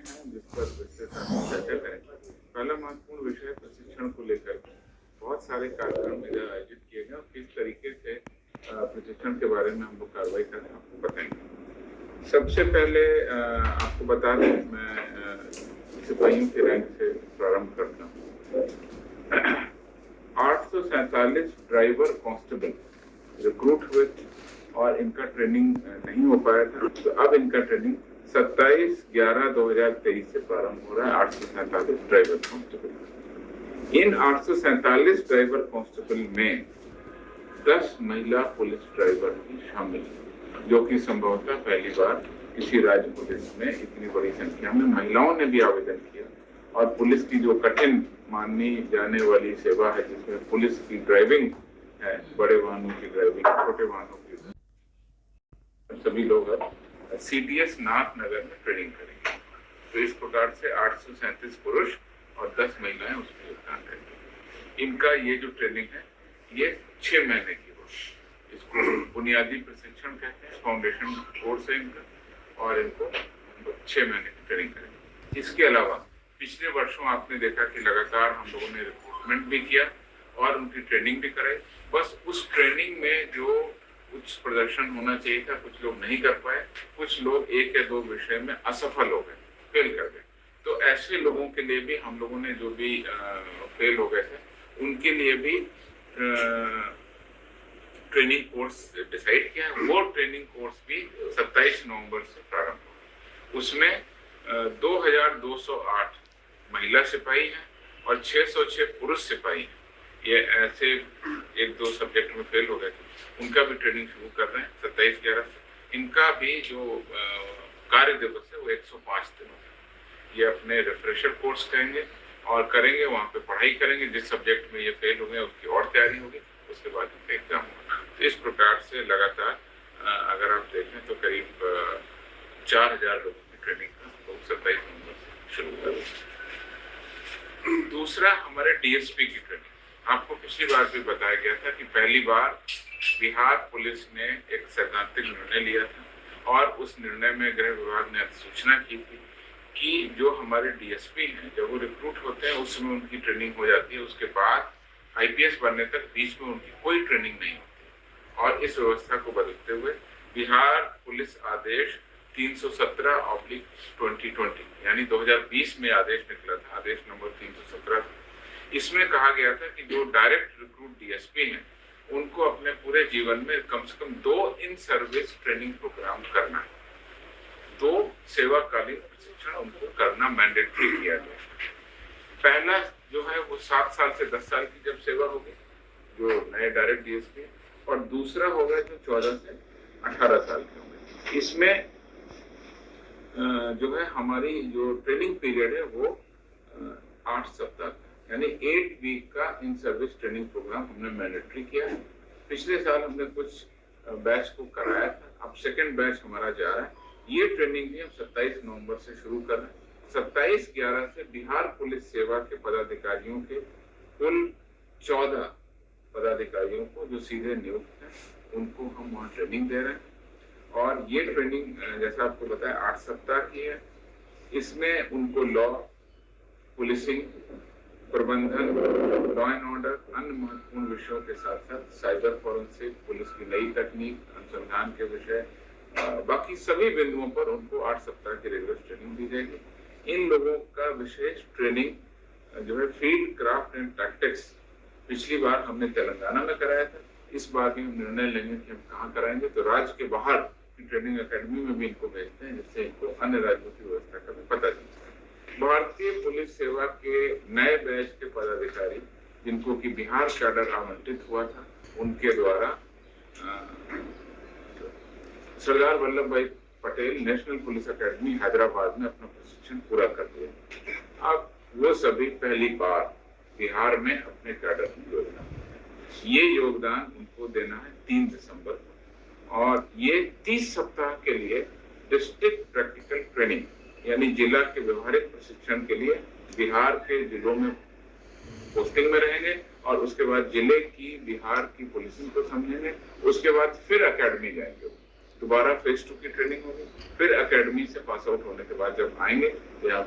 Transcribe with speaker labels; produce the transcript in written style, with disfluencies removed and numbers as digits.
Speaker 1: हैं जिस पर विस्तृत चर्चा करेंगे। पहला महत्वपूर्ण विषय प्रशिक्षण को लेकर बहुत सारे कार्यक्रम इधर आयोजित किए गए और किस तरीके से प्रशिक्षण के बारे में हम लोग कार्रवाई करें आपको बताएंगे। सबसे पहले आपको बता दें, मैं सिपाहियों के रैंक से प्रारंभ करता हूँ। 847 ड्राइवर कांस्टेबल रिक्रूट हुए थे और इनका ट्रेनिंग नहीं हो पाया था, तो अब इनका ट्रेनिंग 27/11/2023 से प्रारंभ हो रहा है। 847 ड्राइवर कांस्टेबल। इन 847 ड्राइवर कांस्टेबल में 10 महिला पुलिस ड्राइवर भी शामिल है, जो कि संभवतः पहली बार किसी राज्य पुलिस में इतनी बड़ी संख्या में महिलाओं ने भी आवेदन किया। और पुलिस की जो कठिन मानी जाने वाली सेवा है, जिसमें पुलिस की ड्राइविंग है, बड़े वाहनों की ड्राइविंग, छोटे वाहनों की, सभी लोग अब CTS नाथनगर में ट्रेनिंग करेंगे। तो इस प्रकार से 837 पुरुष और 10 महिलाएं उसमें योगदान करेंगी। इनका ये जो ट्रेनिंग है ये 6 महीने की होगी। इसको बुनियादी प्रशिक्षण कहते हैं, फाउंडेशन कोर्स है इनका, और इनको 6 महीने की ट्रेनिंग करेंगे। इसके अलावा पिछले वर्षों आपने देखा कि लगातार हम लोगों ने रिक्रूटमेंट भी किया और उनकी ट्रेनिंग भी कराई। बस उस ट्रेनिंग में जो उच्च प्रदर्शन होना चाहिए था, कुछ लोग नहीं कर पाए, कुछ लोग 1 या 2 विषय में असफल हो गए, फेल कर गए। तो ऐसे लोगों के लिए भी हम लोगों ने जो भी फेल हो गए थे, उनके लिए भी ट्रेनिंग कोर्स डिसाइड किया। वो ट्रेनिंग कोर्स भी 27 नवंबर से प्रारंभ होगा। उसमें 2208 महिला सिपाही हैं और 606 पुरुष सिपाही हैं। ये ऐसे 1-2 सब्जेक्ट में फेल हो गए थे, उनका भी ट्रेनिंग शुरू कर रहे हैं 27/11 से। इनका भी जो कार्य दिवस है वो 105 दिन है। ये अपने रिफ्रेशर कोर्स करेंगे और करेंगे, वहाँ पे पढ़ाई करेंगे। जिस सब्जेक्ट में ये फेल हो गए उसकी और तैयारी होगी, उसके बाद उनका एग्जाम होगा। तो इस प्रकार से लगातार अगर आप देखें तो करीब 4000 लोगों की ट्रेनिंग का 27 नवंबर से शुरू करेंगे। दूसरा, हमारे DSP की ट्रेनिंग। आपको पिछली बार भी बताया गया था कि पहली बार बिहार पुलिस ने एक सैद्धांतिक निर्णय लिया था और उस निर्णय में गृह विभाग ने अधिसूचना की थी कि जो हमारे DSP हैं, जब वो रिक्रूट होते हैं उस समय उनकी ट्रेनिंग हो जाती है, उसके बाद IPS बनने तक बीच में उनकी कोई ट्रेनिंग नहीं होती। और इस व्यवस्था को बदलते हुए बिहार पुलिस आदेश 317/2020 यानी 2020 में आदेश निकला था, आदेश नंबर 317। इसमें कहा गया था कि जो डायरेक्ट रिक्रूट DSP हैं, उनको अपने पूरे जीवन में कम से कम 2 इन सर्विस ट्रेनिंग प्रोग्राम करना है। 2 सेवाकालीन प्रशिक्षण उनको करना मैंडेटरी किया गया। पहला जो है वो 7 साल से 10 साल की जब सेवा होगी, जो नए डायरेक्ट DSP, और दूसरा होगा जो 14 से 18 साल के होंगे। इसमें जो है हमारी जो ट्रेनिंग पीरियड है वो 8 सप्ताह यानी 8 वीक का इन सर्विस ट्रेनिंग प्रोग्राम हमने मैंडेटरी किया है। पिछले साल हमने कुछ बैच को कराया था, अब सेकंड बैच हमारा जा रहा है। ये ट्रेनिंग भी हम 27 नवंबर से शुरू कर रहे हैं। 27/11 से बिहार पुलिस सेवा के पदाधिकारियों के कुल 14 पदाधिकारियों को जो सीधे नियुक्त हैं, उनको हम वहाँ ट्रेनिंग दे रहे हैं। और ये ट्रेनिंग जैसा आपको बताया 8 सप्ताह की है। इसमें उनको लॉ, पुलिसिंग, प्रबंधन, लॉ एंड ऑर्डर, अन्य महत्वपूर्ण विषयों के साथ साथ साइबर फॉरेंसिक, पुलिस की नई तकनीक, अनुसंधान के विषय, बाकी सभी बिंदुओं पर उनको 8 सप्ताह की रेगुलर ट्रेनिंग दी जाएगी। इन लोगों का विशेष ट्रेनिंग जो है फील्ड क्राफ्ट एंड टैक्टिक्स, पिछली बार हमने तेलंगाना में कराया था, इस बार भी हम निर्णय लेंगे कि हम कहाँ कराएंगे। तो राज्य के बाहर की ट्रेनिंग अकेडमी में भी इनको भेजते हैं, जिससे इनको अन्य राज्यों की व्यवस्था का भी पता चल सके। भारतीय पुलिस सेवा के नए बैच के पदाधिकारी जिनको कि बिहार कैडर आवंटित हुआ था, उनके द्वारा सरदार वल्लभ भाई Patel national police academy Hyderabad में अपना प्रशिक्षण पूरा कर दिया। अब वो सभी पहली बार बिहार में अपने कैडर में योगदान, ये योगदान उनको देना है 3 दिसंबर को। और ये 30 सप्ताह के लिए डिस्ट्रिक्ट प्रैक्टिकल ट्रेनिंग यानी जिला के व्यवहारिक प्रशिक्षण के लिए बिहार के जिलों में पोस्टिंग में रहेंगे और उसके बाद जिले की बिहार की पुलिसिंग को समझेंगे, उसके बाद फिर अकेडमी जाएंगे। दोबारा फेज 2 की ट्रेनिंग होगी, फिर एकेडमी से पास आउट होने के बाद जब आएंगे तो यहाँ